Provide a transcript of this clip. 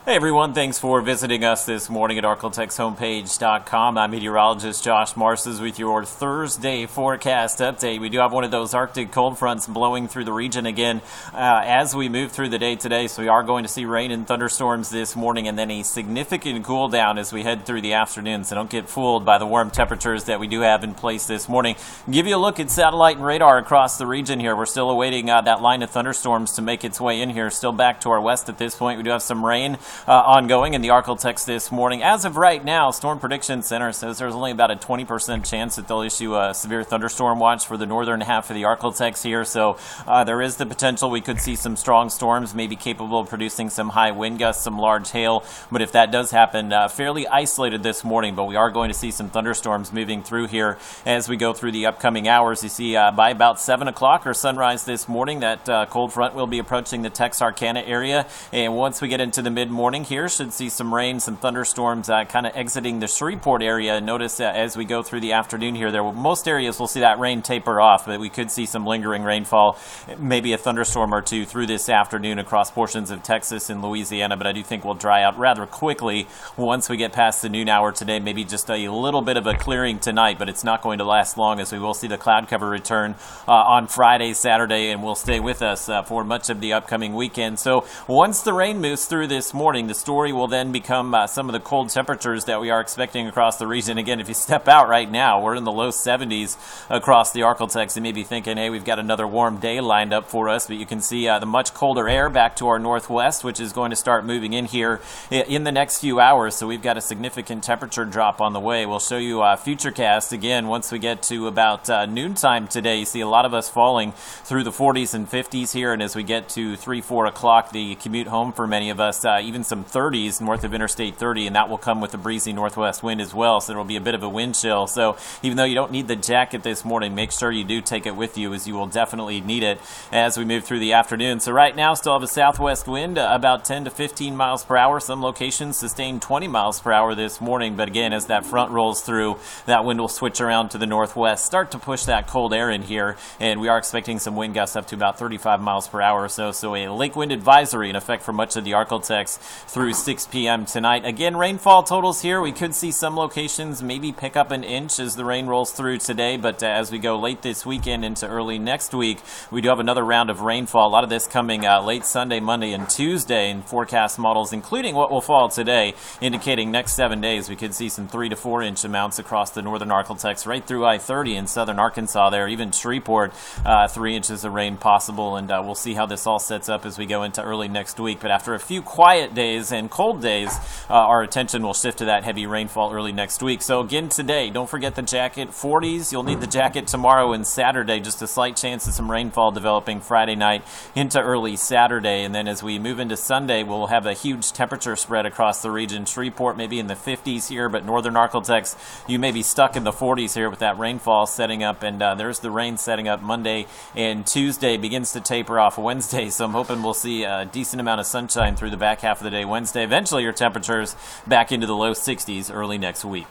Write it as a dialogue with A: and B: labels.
A: Hey everyone, thanks for visiting us this morning at ArklateXHomepage.com. I'm meteorologist Josh Marces with your Thursday forecast update. We do have one of those Arctic cold fronts blowing through the region again as we move through the day today. So we are going to see rain and thunderstorms this morning and then a significant cool down as we head through the afternoon. So don't get fooled by the warm temperatures that we do have in place this morning. Give you a look at satellite and radar across the region here. We're still awaiting that line of thunderstorms to make its way in here. Still back to our west at this point. We do have some rain ongoing in the Arklatex this morning. As of right now, Storm Prediction Center says there's only about a 20% chance that they'll issue a severe thunderstorm watch for the northern half of the Arklatex here. So there is the potential we could see some strong storms, maybe capable of producing some high wind gusts, some large hail. But if that does happen, fairly isolated this morning. But we are going to see some thunderstorms moving through here as we go through the upcoming hours. You see by about 7 o'clock or sunrise this morning, that cold front will be approaching the Texarkana area. And once we get into the mid-morning here, should see some rain, some thunderstorms kind of exiting the Shreveport area. Notice as we go through the afternoon here, most areas will see that rain taper off, but we could see some lingering rainfall, maybe a thunderstorm or two through this afternoon across portions of Texas and Louisiana, but I do think we'll dry out rather quickly once we get past the noon hour today. Maybe just a little bit of a clearing tonight, but it's not going to last long as we will see the cloud cover return on Friday, Saturday, and will stay with us for much of the upcoming weekend. So once the rain moves through this morning, the story will then become some of the cold temperatures that we are expecting across the region. Again, if you step out right now, we're in the low 70s across the Arklatex. You may be thinking, hey, we've got another warm day lined up for us, but you can see the much colder air back to our northwest, which is going to start moving in here in the next few hours. So we've got a significant temperature drop on the way. We'll show you Futurecast again once we get to about noontime today. You see a lot of us falling through the 40s and 50s here, and as we get to 3, 4 o'clock, the commute home for many of us, even some 30s north of Interstate 30, and that will come with a breezy northwest wind as well, so there will be a bit of a wind chill. So even though you don't need the jacket this morning, make sure you do take it with you, as you will definitely need it as we move through the afternoon. So right now, still have a southwest wind about 10 to 15 miles per hour. Some locations sustained 20 miles per hour this morning, but again, as that front rolls through, that wind will switch around to the northwest, start to push that cold air in here, and we are expecting some wind gusts up to about 35 miles per hour or so. So a lake wind advisory in effect for much of the Arklatex through 6 p.m. tonight. Again, rainfall totals here, we could see some locations maybe pick up an inch as the rain rolls through today, but as we go late this weekend into early next week, we do have another round of rainfall. A lot of this coming late Sunday, Monday, and Tuesday in forecast models, including what will fall today, indicating next 7 days we could see some 3 to 4 inch amounts across the northern Arklatex, right through I-30 in southern Arkansas there, even Shreveport, 3 inches of rain possible, and we'll see how this all sets up as we go into early next week. But after a few quiet days and cold days, our attention will shift to that heavy rainfall early next week. So again today, don't forget the jacket. 40s, you'll need the jacket tomorrow and Saturday. Just a slight chance of some rainfall developing Friday night into early Saturday. And then as we move into Sunday, we'll have a huge temperature spread across the region. Shreveport maybe in the 50s here, but northern Arklatex, you may be stuck in the 40s here with that rainfall setting up. And there's the rain setting up Monday, and Tuesday begins to taper off Wednesday. So I'm hoping we'll see a decent amount of sunshine through the back half of the day Wednesday. Eventually your temperatures back into the low 60s early next week.